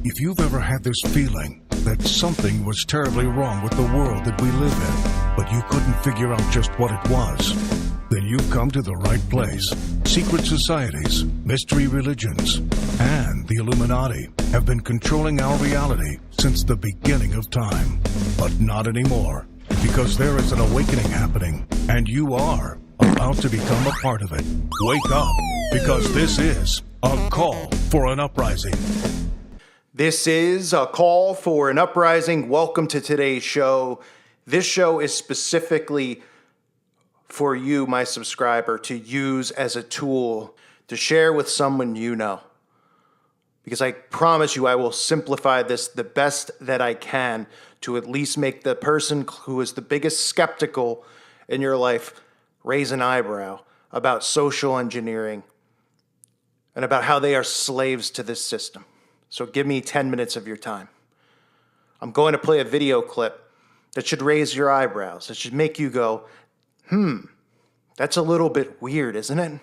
If you've ever had this feeling that something was terribly wrong with the world that we live in, but you couldn't figure out just what it was, then you've come to the right place. Secret societies, mystery religions, and the Illuminati have been controlling our reality since the beginning of time. But not anymore, because there is an awakening happening, and you are about to become a part of it. Wake up, because this is a call for an uprising. This is a call for an uprising. Welcome to today's show. This show is specifically for you, my subscriber, to use as a tool to share with someone you know. Because I promise you, I will simplify this the best that I can to at least make the person who is the biggest skeptical in your life raise an eyebrow about social engineering and about how they are slaves to this system. So give me 10 minutes of your time. I'm going to play a video clip that should raise your eyebrows. That should make you go, that's a little bit weird, isn't it?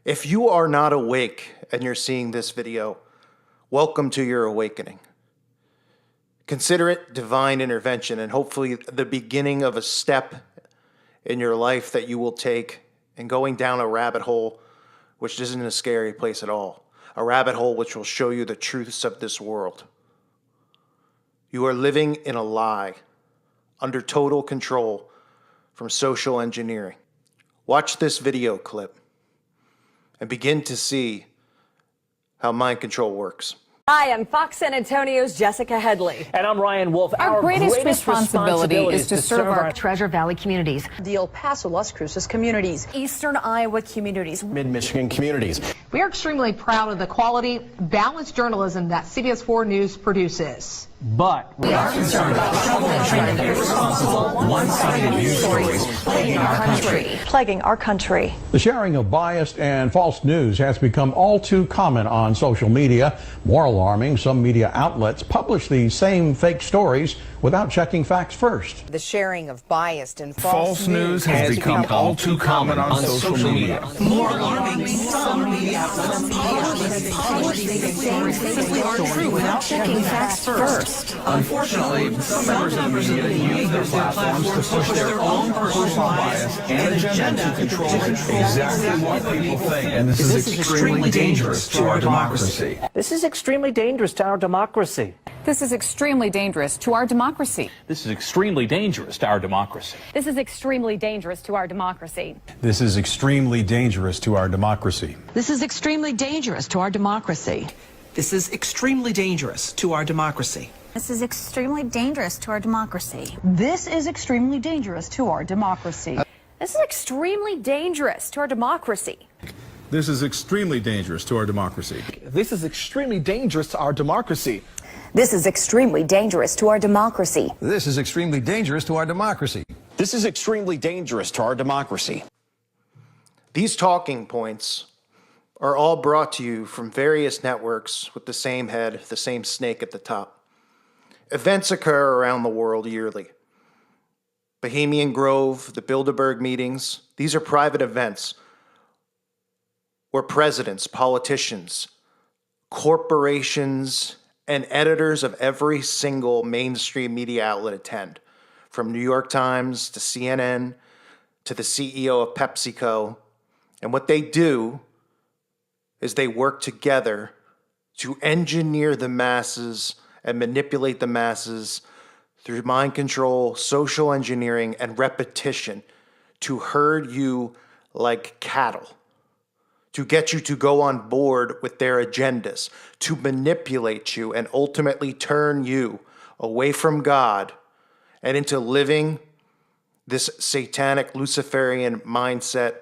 If you are not awake and you're seeing this video, welcome to your awakening. Consider it divine intervention and hopefully the beginning of a step in your life that you will take in going down a rabbit hole, which isn't a scary place at all. A rabbit hole which will show you the truths of this world. You are living in a lie, under total control from social engineering. Watch this video clip and begin to see how mind control works. Hi, I'm Fox San Antonio's Jessica Headley. And I'm Ryan Wolf. Our greatest responsibility is to serve our Treasure Valley communities, the El Paso, Las Cruces communities, Eastern Iowa communities, Mid-Michigan communities. We are extremely proud of the quality, balanced journalism that CBS 4 News produces. But we are concerned about the trouble and irresponsible, one-sided news stories plaguing our country. The sharing of biased and false news has become all too common on social media. More alarming, some media outlets publish these same fake stories without checking facts first. The sharing of biased and false news has become all too common on social media. More alarming, some media outlets publish these same fake stories without checking facts first. Unfortunately, some members of the media use their platforms to push their own personal bias and agenda to control exactly what people think. And this is extremely dangerous to our democracy. this is extremely dangerous to our democracy. This is extremely dangerous to our democracy. This is extremely dangerous to our democracy. This is extremely dangerous to our democracy. This is extremely dangerous to our democracy. This is extremely dangerous to our democracy. This is extremely dangerous to our democracy. This is extremely dangerous to our democracy. This is extremely dangerous to our democracy. This is extremely dangerous to our democracy. This is extremely dangerous to our democracy. This is extremely dangerous to our democracy. This is extremely dangerous to our democracy. This is extremely dangerous to our democracy. This is extremely dangerous to our democracy. These talking points are all brought to you from various networks with the same head, the same snake at the top. Events occur around the world yearly. Bohemian Grove, the Bilderberg meetings, these are private events where presidents, politicians, corporations, and editors of every single mainstream media outlet attend, from New York Times to CNN to the CEO of PepsiCo. And what they do is they work together to engineer the masses and manipulate the masses through mind control, social engineering, and repetition to herd you like cattle, to get you to go on board with their agendas, to manipulate you and ultimately turn you away from God and into living this satanic Luciferian mindset,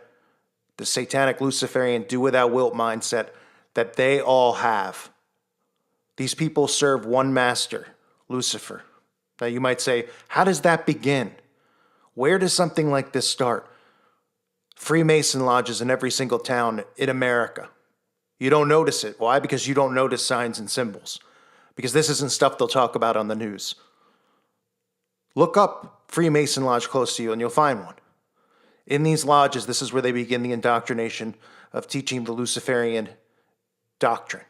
the satanic Luciferian do without wilt mindset that they all have. These people serve one master, Lucifer. Now you might say, how does that begin? Where does something like this start? Freemason lodges in every single town in America. You don't notice it. Why? Because you don't notice signs and symbols. Because this isn't stuff they'll talk about on the news. Look up Freemason lodge close to you and you'll find one. In these lodges, this is where they begin the indoctrination of teaching the Luciferian doctrine.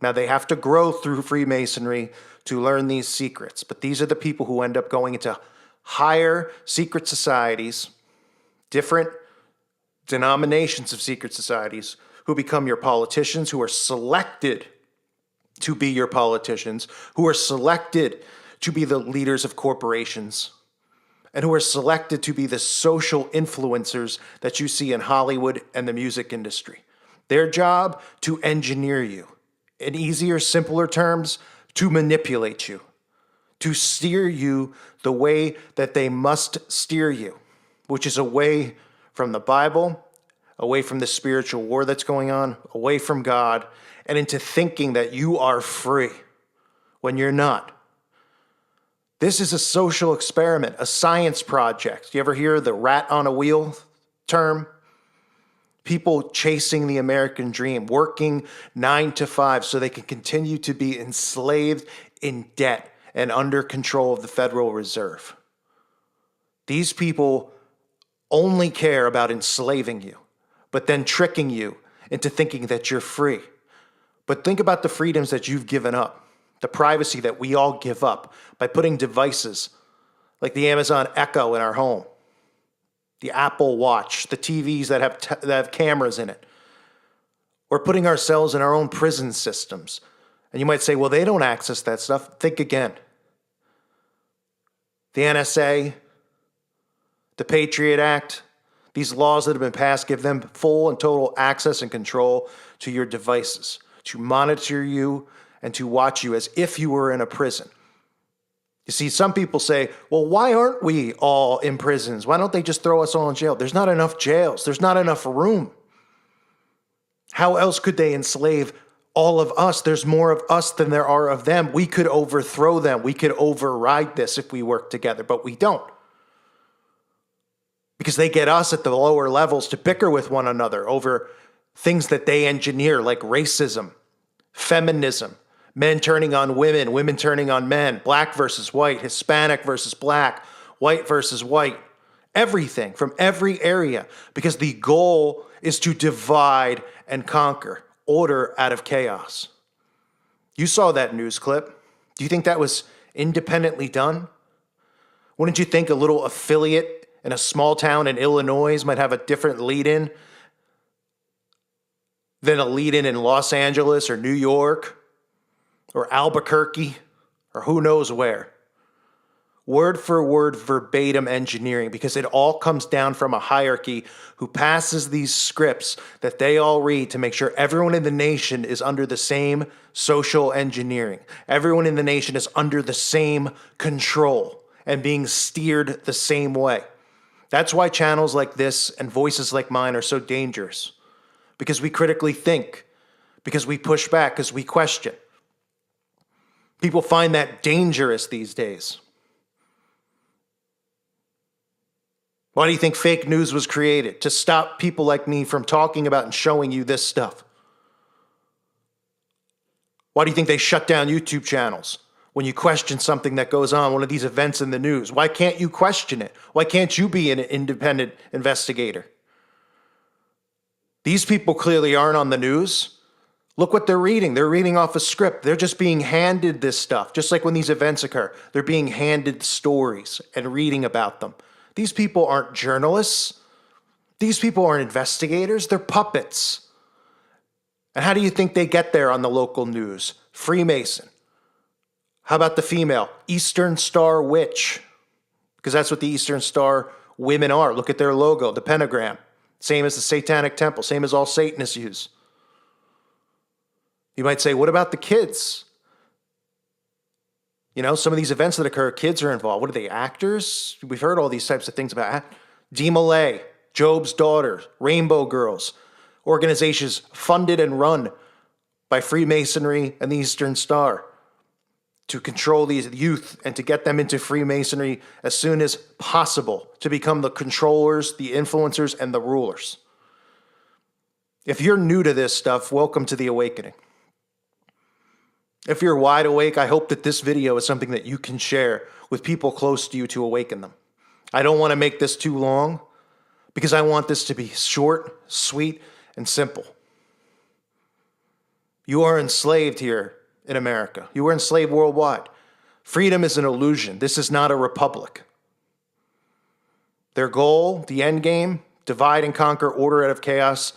Now, they have to grow through Freemasonry to learn these secrets, but these are the people who end up going into higher secret societies, different denominations of secret societies, who become your politicians, who are selected to be your politicians, who are selected to be the leaders of corporations, and who are selected to be the social influencers that you see in Hollywood and the music industry. Their job, to engineer you. In easier, simpler terms, to manipulate you, to steer you the way that they must steer you, which is away from the Bible, away from the spiritual war that's going on, away from God, and into thinking that you are free when you're not. This is a social experiment, a science project. You ever hear the rat on a wheel term? People chasing the American dream, working 9 to 5 so they can continue to be enslaved in debt and under control of the Federal Reserve. These people only care about enslaving you, but then tricking you into thinking that you're free. But think about the freedoms that you've given up, the privacy that we all give up by putting devices like the Amazon Echo in our home, the Apple Watch, the TVs that have cameras in it, or putting ourselves in our own prison systems. And you might say, well, they don't access that stuff. Think again. The NSA, the Patriot Act, these laws that have been passed give them full and total access and control to your devices, to monitor you and to watch you as if you were in a prison. You see, some people say, well, why aren't we all in prisons? Why don't they just throw us all in jail? There's not enough jails. There's not enough room. How else could they enslave all of us? There's more of us than there are of them. We could overthrow them. We could override this if we work together, but we don't. Because they get us at the lower levels to bicker with one another over things that they engineer, like racism, feminism, men turning on women, women turning on men, black versus white, Hispanic versus black, white versus white, everything from every area, because the goal is to divide and conquer, order out of chaos. You saw that news clip. Do you think that was independently done? Wouldn't you think a little affiliate in a small town in Illinois might have a different lead-in than a lead-in in Los Angeles or New York or Albuquerque or who knows where? Word for word, verbatim engineering, because it all comes down from a hierarchy who passes these scripts that they all read to make sure everyone in the nation is under the same social engineering. Everyone in the nation is under the same control and being steered the same way. That's why channels like this and voices like mine are so dangerous, because we critically think, because we push back, because we question. People find that dangerous these days. Why do you think fake news was created? To stop people like me from talking about and showing you this stuff. Why do you think they shut down YouTube channels when you question something that goes on, one of these events in the news? Why can't you question it? Why can't you be an independent investigator? These people clearly aren't on the news. Look what they're reading. They're reading off a script. They're just being handed this stuff. Just like when these events occur, they're being handed stories and reading about them. These people aren't journalists. These people aren't investigators. They're puppets. And how do you think they get there on the local news? Freemason. How about the female? Eastern Star Witch. Because that's what the Eastern Star women are. Look at their logo, the pentagram. Same as the Satanic Temple. Same as all Satanists use. You might say, what about the kids? You know, some of these events that occur, kids are involved. What are they, actors? We've heard all these types of things about Dee Malay, Job's Daughter, Rainbow Girls, organizations funded and run by Freemasonry and the Eastern Star to control these youth and to get them into Freemasonry as soon as possible to become the controllers, the influencers, and the rulers. If you're new to this stuff, welcome to the awakening. If you're wide awake, I hope that this video is something that you can share with people close to you to awaken them. I don't want to make this too long because I want this to be short, sweet, and simple. You are enslaved here in America. You are enslaved worldwide. Freedom is an illusion. This is not a republic. Their goal, the end game, divide and conquer, order out of chaos,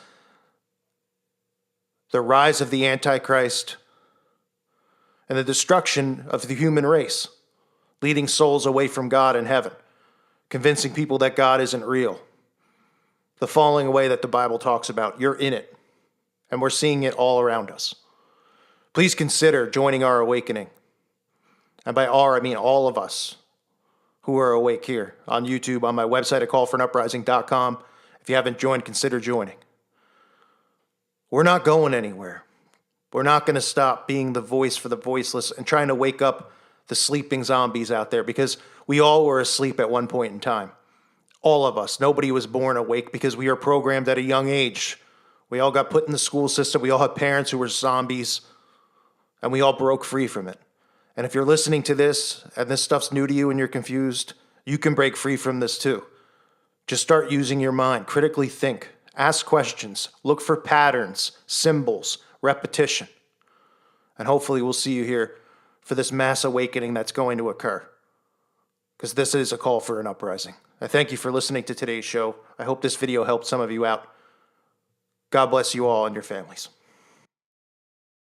the rise of the Antichrist, and the destruction of the human race, leading souls away from God and heaven, convincing people that God isn't real. The falling away that the Bible talks about, you're in it, and we're seeing it all around us. Please consider joining our awakening. And by our, I mean all of us who are awake here on YouTube, on my website at callforunuprising.com. If you haven't joined, consider joining. We're not going anywhere. We're not going to stop being the voice for the voiceless and trying to wake up the sleeping zombies out there, because we all were asleep at one point in time. All of us. Nobody was born awake because we are programmed at a young age. We all got put in the school system. We all had parents who were zombies, and we all broke free from it. And if you're listening to this and this stuff's new to you and you're confused, you can break free from this too. Just start using your mind. Critically think. Ask questions. Look for patterns, symbols, repetition. And hopefully we'll see you here for this mass awakening that's going to occur. Because this is a call for an uprising. I thank you for listening to today's show. I hope this video helped some of you out. God bless you all and your families.